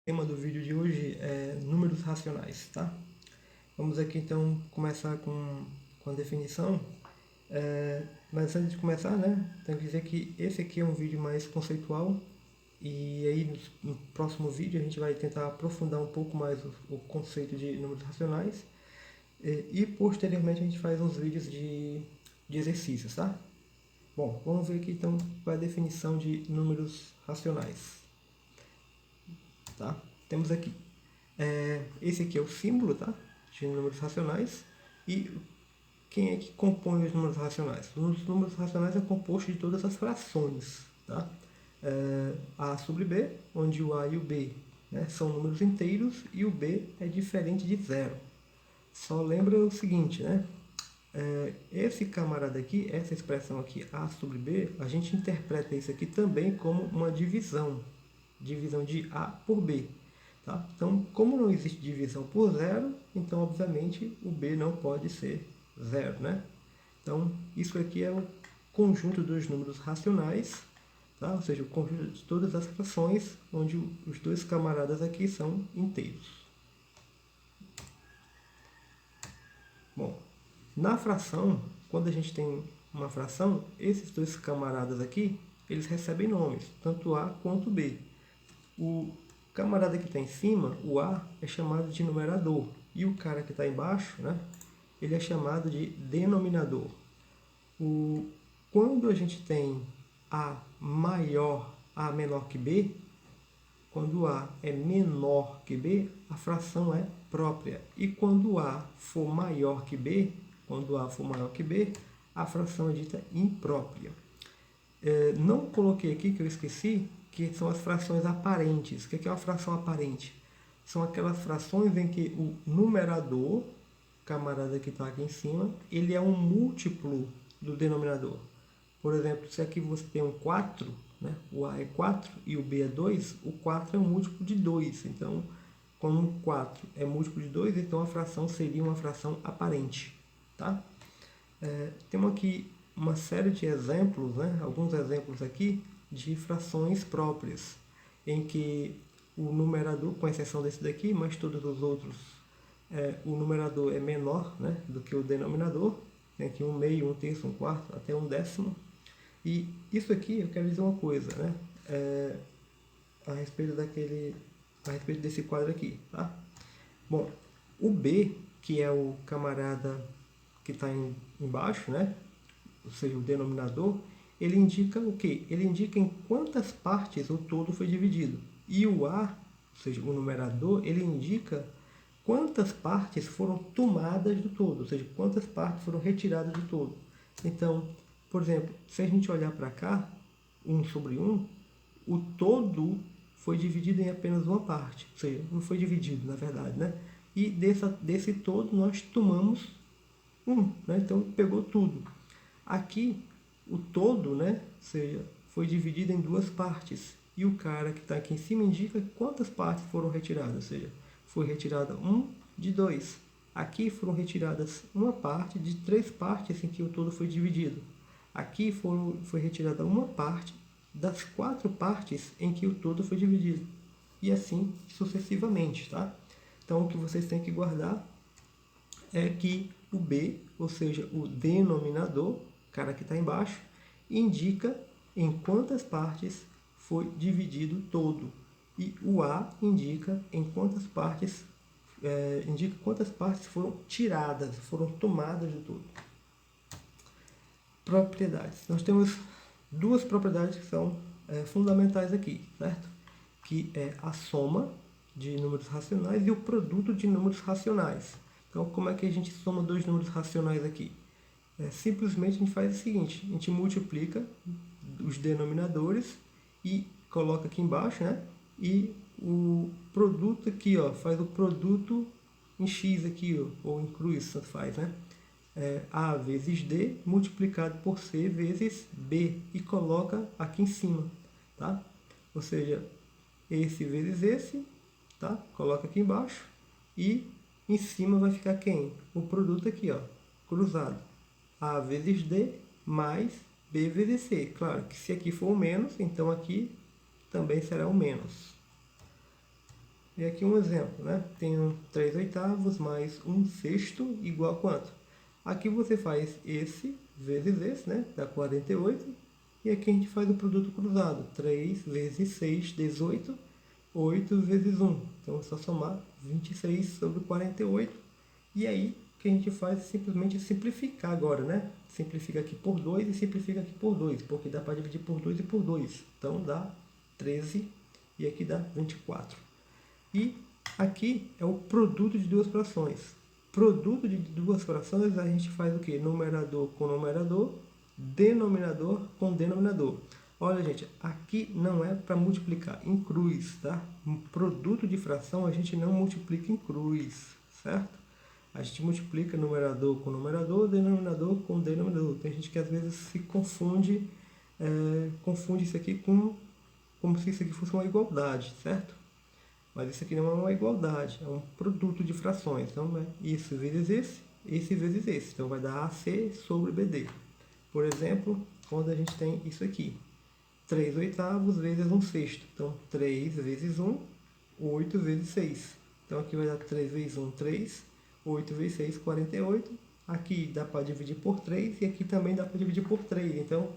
tema do vídeo de hoje é números racionais, tá? Vamos aqui então começar com a definição. Mas antes de começar, né, tenho que dizer que esse aqui é um vídeo mais conceitual e aí no próximo vídeo a gente vai tentar aprofundar um pouco mais o conceito de números racionais e posteriormente a gente faz uns vídeos de exercícios, tá? Bom, vamos ver aqui então qual é a definição de números racionais, tá? Temos aqui esse aqui é o símbolo, tá? De números racionais. E quem é que compõe os números racionais? Os números racionais é composto de todas as frações, tá? A sobre B, onde o A e o B, né, são números inteiros e o B é diferente de zero. Só lembra o seguinte, né? Esse camarada aqui, essa expressão aqui, A sobre B, a gente interpreta isso aqui também como uma divisão. Divisão de A por B. Tá? Então, como não existe divisão por zero, então, obviamente, o B não pode ser zero, né? Então, isso aqui é o conjunto dos números racionais, tá? Ou seja, o conjunto de todas as frações, onde os dois camaradas aqui são inteiros. Bom, na fração, quando a gente tem uma fração, esses dois camaradas aqui, eles recebem nomes, tanto A quanto B. O camarada que está em cima, o A, é chamado de numerador. E o cara que está embaixo, né, ele é chamado de denominador. Quando a gente tem A maior, A menor que B, quando A é menor que B, a fração é própria. E quando A for maior que B, a fração é dita imprópria. Não coloquei aqui, que eu esqueci, que são as frações aparentes. O que é uma fração aparente? São aquelas frações em que o numerador, camarada que está aqui em cima, ele é um múltiplo do denominador. Por exemplo, se aqui você tem um 4, né, o A é 4 e o B é 2, o 4 é um múltiplo de 2. Então, como o 4 é múltiplo de 2, então a fração seria uma fração aparente. Tá? Temos aqui uma série de exemplos, né, alguns exemplos aqui, de frações próprias, em que o numerador, com exceção desse daqui, mas todos os outros, o numerador é menor, né, do que o denominador. Tem aqui um meio, um terço, um quarto, até um décimo. E isso aqui eu quero dizer uma coisa, né, a respeito desse quadro aqui, tá? Bom, o B, que é o camarada que está embaixo, né, ou seja, o denominador, ele indica o quê? Ele indica em quantas partes o todo foi dividido. E o A, ou seja, o numerador, ele indica quantas partes foram tomadas do todo, ou seja, quantas partes foram retiradas do todo. Então, por exemplo, se a gente olhar para cá, 1 sobre 1, o todo foi dividido em apenas uma parte, ou seja, não foi dividido, na verdade, né? E desse todo nós tomamos 1, né? Então pegou tudo. Aqui, o todo, né, ou seja, foi dividido em duas partes. E o cara que está aqui em cima indica quantas partes foram retiradas. Ou seja, foi retirada 1 de 2. Aqui foram retiradas uma parte de 3 partes em que o todo foi dividido. Aqui foi retirada uma parte das 4 partes em que o todo foi dividido. E assim sucessivamente, tá? Então, o que vocês têm que guardar é que o B, ou seja, o denominador, cara que está embaixo, indica em quantas partes foi dividido todo. E o A indica em quantas partes, foram tiradas, foram tomadas do todo. Propriedades. Nós temos duas propriedades que são fundamentais aqui, certo? Que é a soma de números racionais e o produto de números racionais. Então, como é que a gente soma dois números racionais aqui? Simplesmente a gente faz o seguinte, a gente multiplica os denominadores e coloca aqui embaixo, né? E o produto aqui, ó, faz o produto em x aqui, ó, ou em cruz, tanto faz, né? A vezes D multiplicado por C vezes B e coloca aqui em cima, tá? Ou seja, esse vezes esse, tá? Coloca aqui embaixo e em cima vai ficar quem? O produto aqui, ó, cruzado. A vezes D mais B vezes C. Claro que se aqui for o menos, então aqui também será o menos. E aqui um exemplo, né? Tenho 3 oitavos mais 1 sexto igual a quanto? Aqui você faz esse vezes esse, né? Dá 48. E aqui a gente faz o produto cruzado. 3 vezes 6, 18. 8 vezes 1. Então é só somar 26 sobre 48. E aí o que a gente faz é simplesmente simplificar agora, né? Simplifica aqui por 2 e simplifica aqui por 2, porque dá para dividir por 2 e por 2. Então dá 13 e aqui dá 24. E aqui é o produto de duas frações. Produto de duas frações a gente faz o que? Numerador com numerador, denominador com denominador. Olha, gente, aqui não é para multiplicar em cruz, tá? Um produto de fração a gente não multiplica em cruz, certo? A gente multiplica numerador com numerador, denominador com denominador. Tem gente que às vezes se confunde, confunde isso aqui com como se isso aqui fosse uma igualdade, certo? Mas isso aqui não é uma igualdade, é um produto de frações. Então, é isso vezes esse vezes esse. Então, vai dar AC sobre BD. Por exemplo, quando a gente tem isso aqui. 3 oitavos vezes 1 sexto. Então, 3 vezes 1, 8 vezes 6. Então, aqui vai dar 3 vezes 1, 3. 8 vezes 6, 48. Aqui dá para dividir por 3 e aqui também dá para dividir por 3. Então,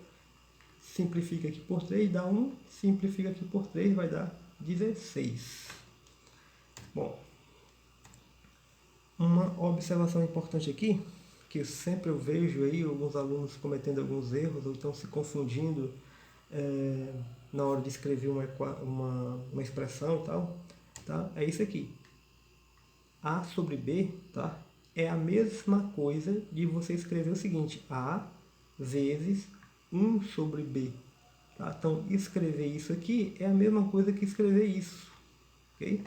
simplifica aqui por 3, dá 1. Simplifica aqui por 3, vai dar 16. Bom, uma observação importante aqui, que sempre eu vejo aí alguns alunos cometendo alguns erros ou estão se confundindo na hora de escrever uma expressão e tal, tá? É isso aqui. A sobre B, tá? É a mesma coisa de você escrever o seguinte, A vezes 1 sobre B. Tá? Então, escrever isso aqui é a mesma coisa que escrever isso, ok?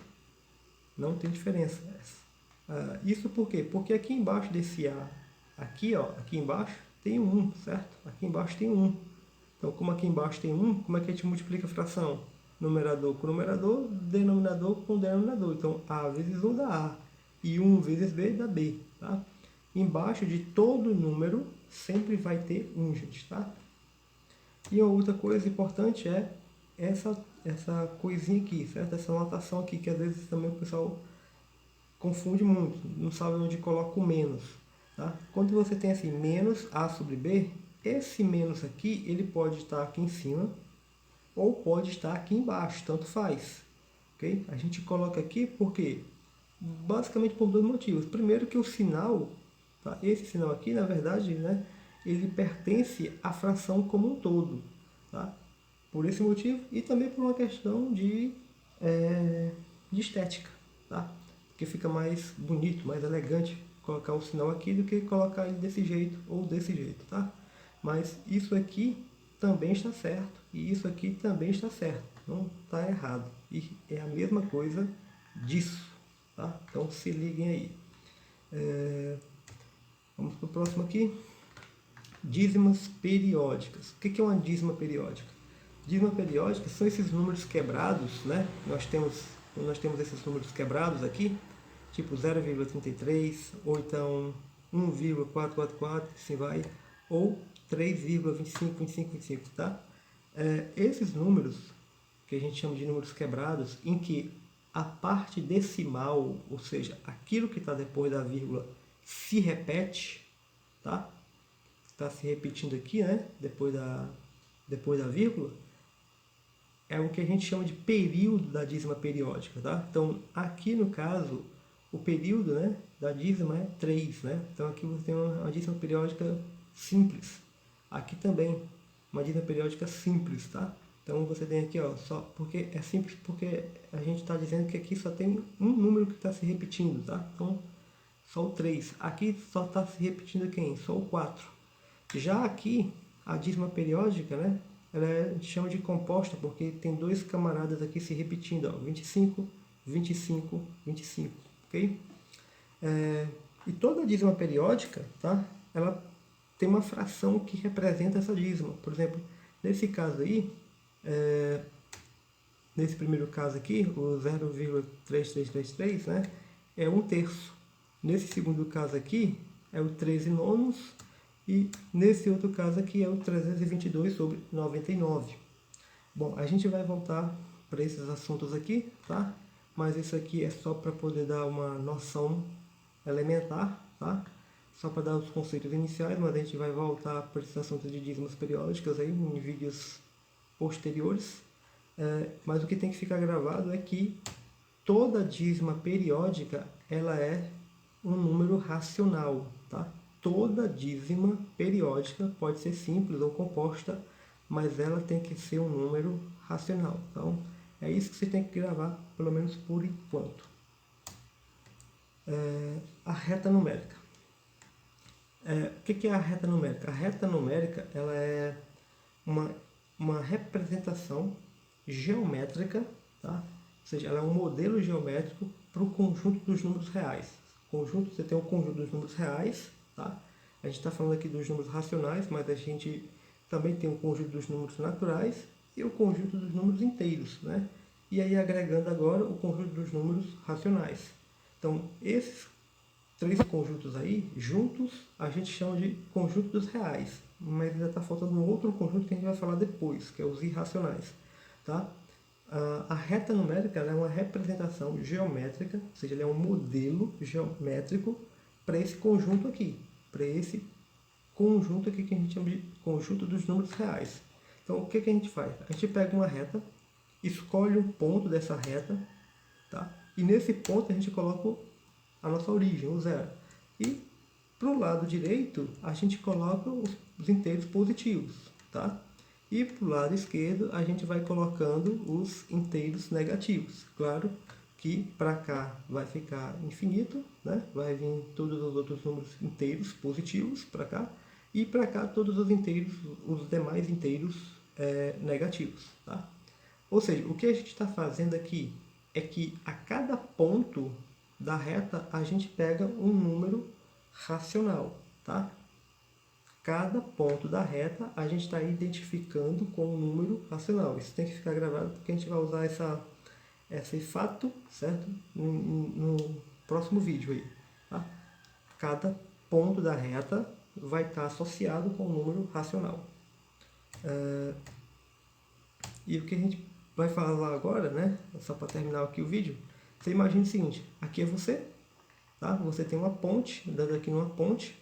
Não tem diferença. Isso por quê? Porque aqui embaixo desse A, aqui, ó, aqui embaixo tem um 1, certo? Aqui embaixo tem um 1. Então, como aqui embaixo tem 1, como é que a gente multiplica a fração? Numerador com numerador, denominador com denominador. Então, A vezes 1 dá A. E 1 vezes B dá B, tá? Embaixo de todo número sempre vai ter 1, gente, tá? E a outra coisa importante é essa coisinha aqui, certo? Essa notação aqui, que às vezes também o pessoal confunde muito, não sabe onde coloca o menos. Tá? Quando você tem assim, menos A sobre B, esse menos aqui, ele pode estar aqui em cima ou pode estar aqui embaixo, tanto faz. Okay? A gente coloca aqui porque, basicamente por dois motivos. Primeiro que o sinal, tá? Esse sinal aqui, na verdade, né, ele pertence à fração como um todo. Tá? Por esse motivo e também por uma questão de estética. Tá? Porque fica mais bonito, mais elegante colocar o sinal aqui do que colocar ele desse jeito ou desse jeito, tá? Mas isso aqui também está certo e isso aqui também está certo, não está errado. E é a mesma coisa disso, tá? Então se liguem aí. Vamos para o próximo aqui. Dízimas periódicas. O que é uma dízima periódica? Dízima periódica são esses números quebrados, né? Nós temos esses números quebrados aqui, tipo 0,33, ou então 1,444, assim vai, ou 3,25, 25, 25, tá? Esses números, que a gente chama de números quebrados, em que a parte decimal, ou seja, aquilo que está depois da vírgula, se repete, tá? Está se repetindo aqui, né? Depois da vírgula, é o que a gente chama de período da dízima periódica, tá? Então, aqui no caso, o período, né, da dízima é 3, né? Então, aqui você tem uma dízima periódica simples. Aqui também, uma dízima periódica simples, tá? Então, você tem aqui, ó, só porque é simples porque a gente está dizendo que aqui só tem um número que está se repetindo, tá? Então, só o 3. Aqui só está se repetindo quem? Só o 4. Já aqui, a dízima periódica, né? A gente chama de composta porque tem dois camaradas aqui se repetindo, ó, 25, 25, 25, ok? E toda dízima periódica, tá? Ela tem uma fração que representa essa dízima. Por exemplo, nesse caso aí, nesse primeiro caso aqui, o 0,3333, né? É 1/3. Nesse segundo caso aqui, é o 13 nonos. E nesse outro caso aqui é o 322 sobre 99. Bom, a gente vai voltar para esses assuntos aqui, tá? mas isso aqui é só para poder dar uma noção elementar, tá? Só para dar os conceitos iniciais, mas a gente vai voltar para esse assunto de dízimas periódicas aí em vídeos posteriores. Mas o que tem que ficar gravado é que toda dízima periódica ela é um número racional, tá? Toda dízima periódica pode ser simples ou composta, mas ela tem que ser um número racional. Então, é isso que você tem que gravar, pelo menos por enquanto. A reta numérica. O que é a reta numérica? A reta numérica ela é uma representação geométrica, tá? Ou seja, ela é um modelo geométrico para o conjunto dos números reais. Você tem o conjunto dos números reais, tá? A gente está falando aqui dos números racionais, mas a gente também tem o conjunto dos números naturais e o conjunto dos números inteiros, né? E aí agregando agora o conjunto dos números racionais. Então, esses três conjuntos aí, juntos, a gente chama de conjunto dos reais. Mas ainda está faltando um outro conjunto que a gente vai falar depois, que é os irracionais, tá? A reta numérica é uma representação geométrica, ou seja, ela é um modelo geométrico para esse conjunto aqui, para esse conjunto aqui que a gente chama de conjunto dos números reais. Então, o que a gente faz? A gente pega uma reta, escolhe um ponto dessa reta, tá? E nesse ponto a gente coloca a nossa origem, o zero. E para o lado direito, a gente coloca os inteiros positivos, tá? E para o lado esquerdo, a gente vai colocando os inteiros negativos. Claro que para cá vai ficar infinito, né? Vai vir todos os outros números inteiros positivos para cá. E para cá todos os inteiros, os demais inteiros negativos, tá? Ou seja, o que a gente está fazendo aqui é que a cada ponto da reta a gente pega um número racional, tá? Cada ponto da reta a gente está identificando com um número racional. Isso tem que ficar gravado porque a gente vai usar esse fato, certo? No próximo vídeo aí, tá? Cada ponto da reta vai estar associado com um número racional. E o que a gente vai falar agora, né? Só para terminar aqui o vídeo. Você imagina o seguinte, aqui é você, tá? Você tem uma ponte, dando aqui uma ponte,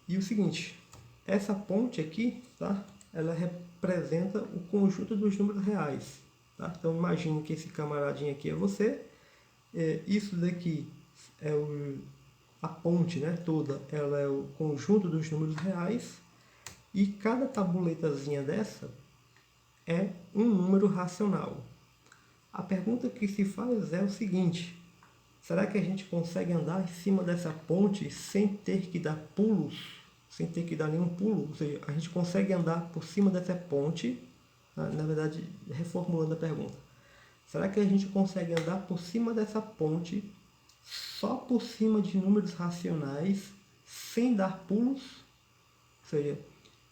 e o seguinte, essa ponte aqui, tá? Ela representa o conjunto dos números reais, tá? Então imagine que esse camaradinho aqui é você, isso daqui é a ponte, né? Toda, ela é o conjunto dos números reais, e cada tabuletazinha dessa é um número racional. A pergunta que se faz é o seguinte: será que a gente consegue andar em cima dessa ponte sem ter que dar pulos, sem ter que dar nenhum pulo? Ou seja, a gente consegue andar por cima dessa ponte, na verdade, reformulando a pergunta. Será que a gente consegue andar por cima dessa ponte, só por cima de números racionais, sem dar pulos? Ou seja,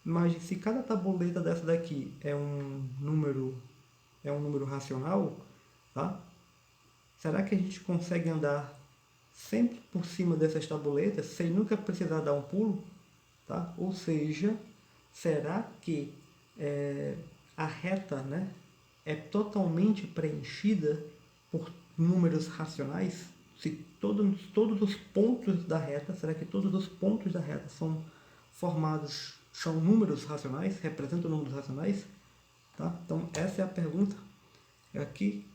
imagine se cada tabuleta dessa daqui é um número racional, tá? Será que a gente consegue andar sempre por cima dessas tabuletas sem nunca precisar dar um pulo? Tá? Ou seja, será que a reta, né, é totalmente preenchida por números racionais? Se todos os pontos da reta, será que todos os pontos da reta são formados, são números racionais, representam números racionais? Tá? Então, essa é a pergunta aqui.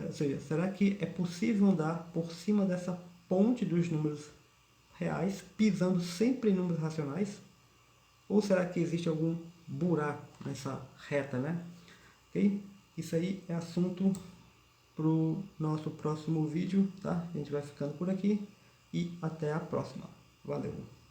Ou seja, será que é possível andar por cima dessa ponte dos números reais, pisando sempre em números racionais? Ou será que existe algum buraco nessa reta, né? Ok? Isso aí é assunto para o nosso próximo vídeo, tá? A gente vai ficando por aqui e até a próxima. Valeu!